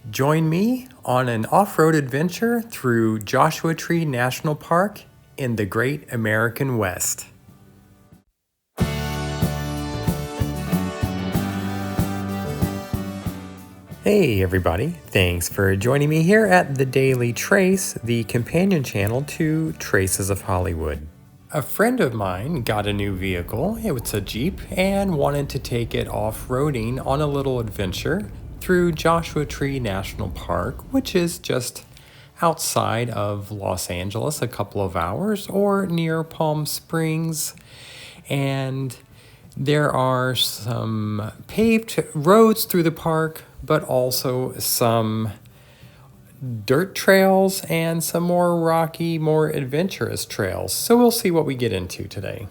Join me on an off-road adventure through Joshua Tree National Park in the Great American West. Hey everybody, thanks for joining me here at The Daily Trace, the companion channel to Traces of Hollywood. A friend of mine got a new vehicle, it was a Jeep, and wanted to take it off-roading on a little adventure through Joshua Tree National Park, which is just outside of Los Angeles, a couple of hours, or near Palm Springs. And there are some paved roads through the park, but also some dirt trails and some more rocky, more adventurous trails. So we'll see what we get into today.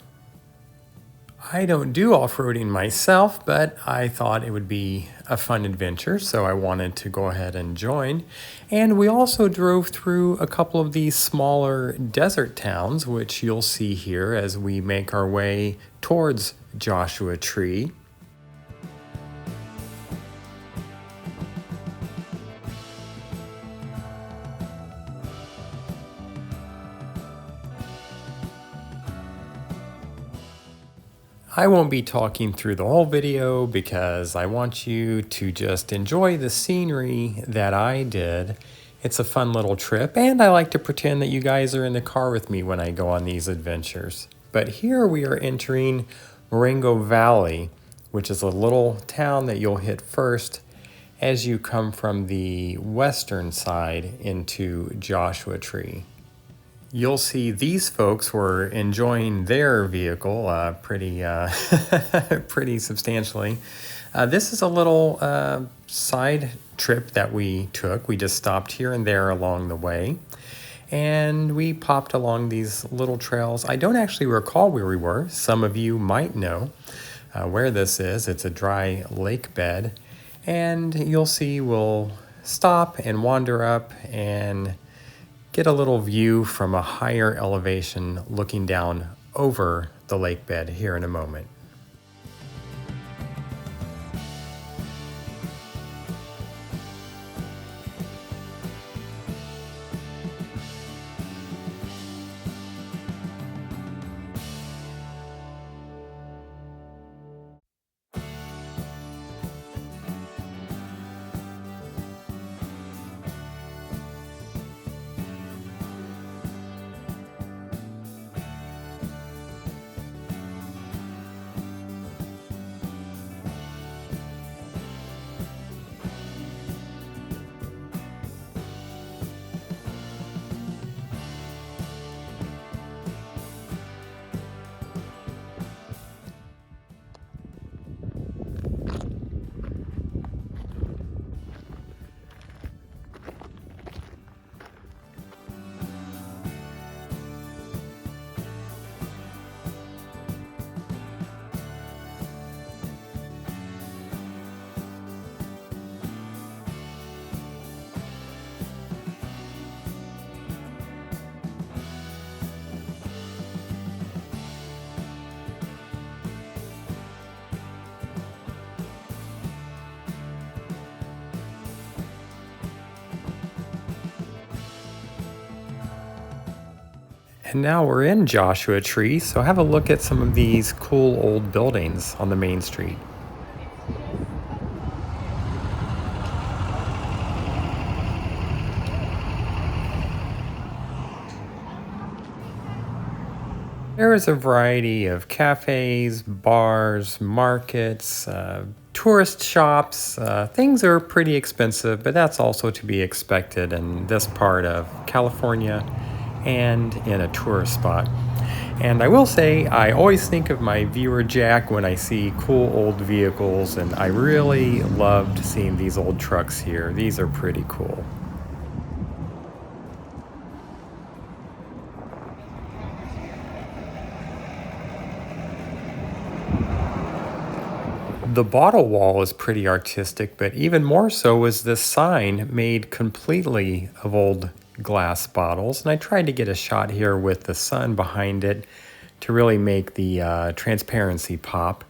I don't do off-roading myself, but I thought it would be a fun adventure, so I wanted to go ahead and join. And we also drove through a couple of these smaller desert towns, which you'll see here as we make our way towards Joshua Tree. I won't be talking through the whole video because I want you to just enjoy the scenery that I did. It's a fun little trip, and I like to pretend that you guys are in the car with me when I go on these adventures. But here we are entering Marengo Valley, which is a little town that you'll hit first as you come from the western side into Joshua Tree. You'll see these folks were enjoying their vehicle pretty substantially. This is a little side trip that we took. We just stopped here and there along the way, and we popped along these little trails. I don't actually recall where we were. Some of you might know where this is. It's a dry lake bed, and you'll see we'll stop and wander up and get a little view from a higher elevation looking down over the lake bed here in a moment. And now we're in Joshua Tree, so have a look at some of these cool old buildings on the main street. There is a variety of cafes, bars, markets, tourist shops. Things are pretty expensive, but that's also to be expected in this part of California and in a tourist spot. And I will say, I always think of my viewer Jack when I see cool old vehicles, and I really loved seeing these old trucks here. These are pretty cool. The bottle wall is pretty artistic, but even more so is this sign made completely of old glass bottles. And I tried to get a shot here with the sun behind it to really make the transparency pop.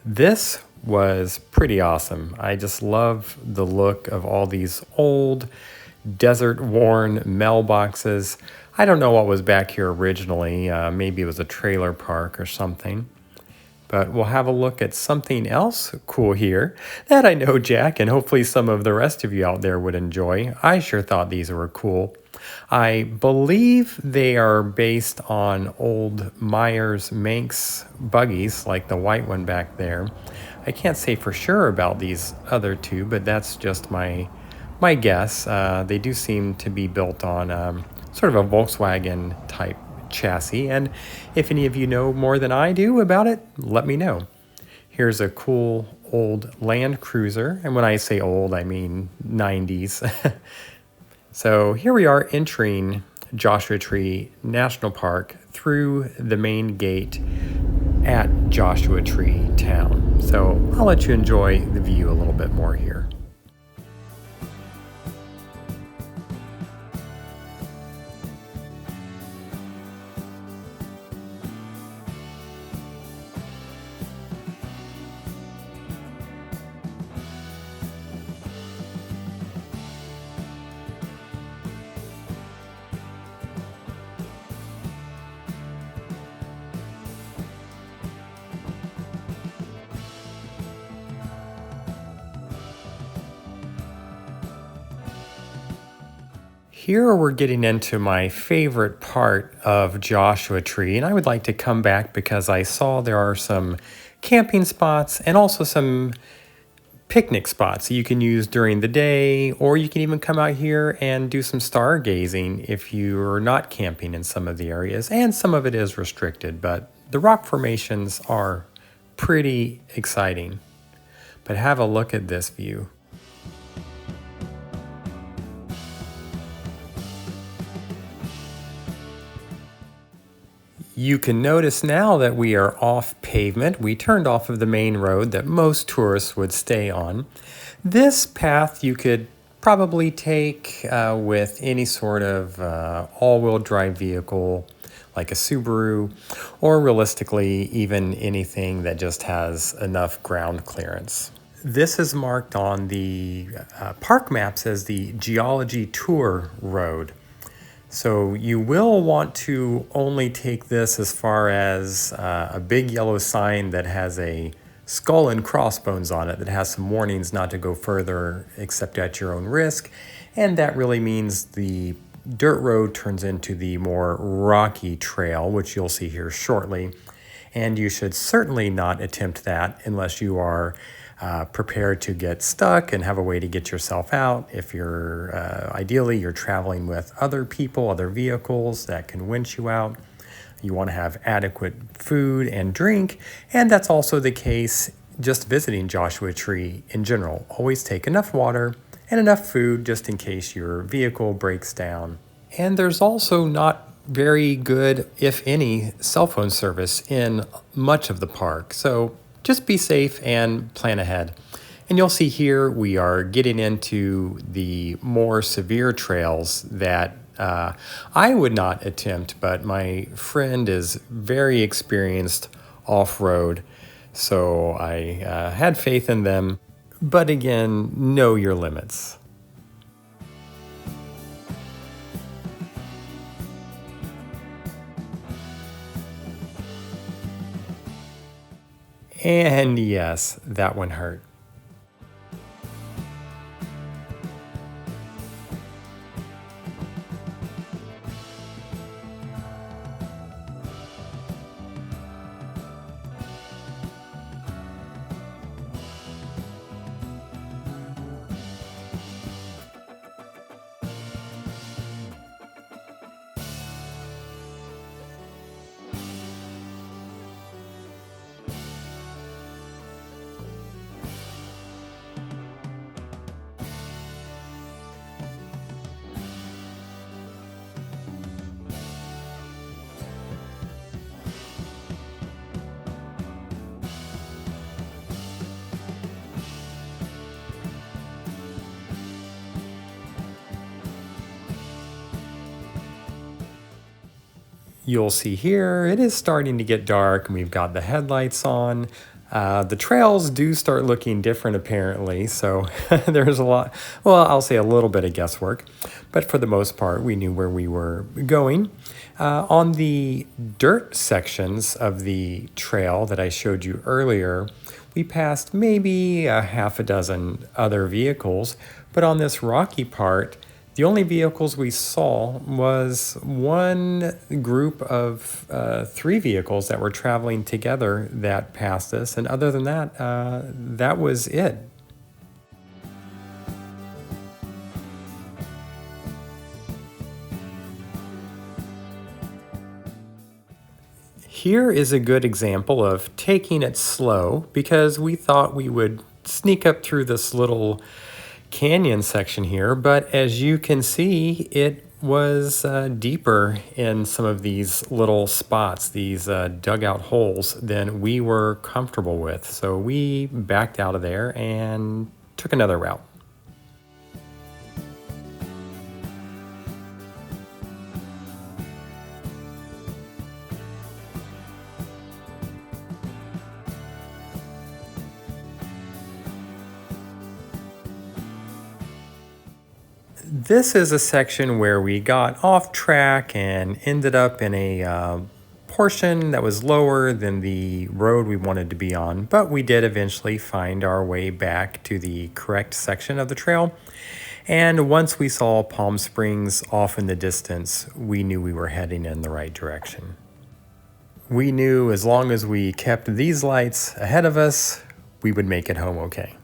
This was pretty awesome. I just love the look of all these old desert-worn mailboxes. I don't know what was back here originally. Maybe it was a trailer park or something. But we'll have a look at something else cool here that I know Jack and hopefully some of the rest of you out there would enjoy. I sure thought these were cool. I believe they are based on old Myers Manx buggies, like the white one back there. I can't say for sure about these other two, but that's just my guess. They do seem to be built on sort of a Volkswagen type chassis, and if any of you know more than I do about it, let me know. Here's a cool old Land Cruiser, and when I say old, I mean 90s. So here we are entering Joshua Tree National Park through the main gate at Joshua Tree Town. So I'll let you enjoy the view a little bit more here. Here we're getting into my favorite part of Joshua Tree, and I would like to come back because I saw there are some camping spots and also some picnic spots that you can use during the day, or you can even come out here and do some stargazing if you're not camping in some of the areas, and some of it is restricted, but the rock formations are pretty exciting. But have a look at this view. You can notice now that we are off pavement. We turned off of the main road that most tourists would stay on. This path you could probably take with any sort of all-wheel drive vehicle like a Subaru, or realistically even anything that just has enough ground clearance. This is marked on the park maps as the Geology Tour Road. So you will want to only take this as far as a big yellow sign that has a skull and crossbones on it that has some warnings not to go further except at your own risk. And that really means the dirt road turns into the more rocky trail, which you'll see here shortly. And you should certainly not attempt that unless you are prepared to get stuck and have a way to get yourself out. If you're, ideally, you're traveling with other people, other vehicles that can winch you out. You want to have adequate food and drink, and that's also the case just visiting Joshua Tree in general. Always take enough water and enough food just in case your vehicle breaks down. And there's also not very good, if any, cell phone service in much of the park. So just be safe and plan ahead. And you'll see here we are getting into the more severe trails that I would not attempt, but my friend is very experienced off-road, so I had faith in them. But again, know your limits. And yes, that one hurt. You'll see here, it is starting to get dark and we've got the headlights on. The trails do start looking different apparently, so there's a lot, well, I'll say a little bit of guesswork, but for the most part, we knew where we were going. On the dirt sections of the trail that I showed you earlier, we passed maybe a half a dozen other vehicles, but on this rocky part, the only vehicles we saw was one group of 3 vehicles that were traveling together that passed us, and other than that, that was it. Here is a good example of taking it slow because we thought we would sneak up through this little canyon section here, but as you can see, it was deeper in some of these little spots, these dugout holes, than we were comfortable with. So we backed out of there and took another route. This is a section where we got off track and ended up in a portion that was lower than the road we wanted to be on, but we did eventually find our way back to the correct section of the trail. And once we saw Palm Springs off in the distance, we knew we were heading in the right direction. We knew as long as we kept these lights ahead of us, we would make it home okay.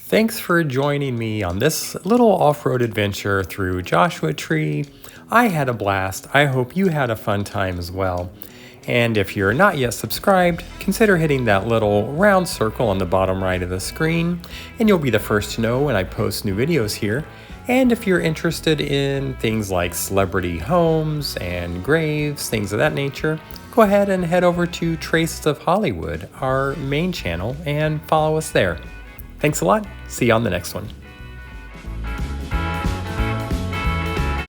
Thanks for joining me on this little off-road adventure through Joshua Tree. I had a blast. I hope you had a fun time as well. And if you're not yet subscribed, consider hitting that little round circle on the bottom right of the screen, and you'll be the first to know when I post new videos here. And if you're interested in things like celebrity homes and graves, things of that nature, go ahead and head over to Traces of Hollywood, our main channel, and follow us there. Thanks a lot. See you on the next one.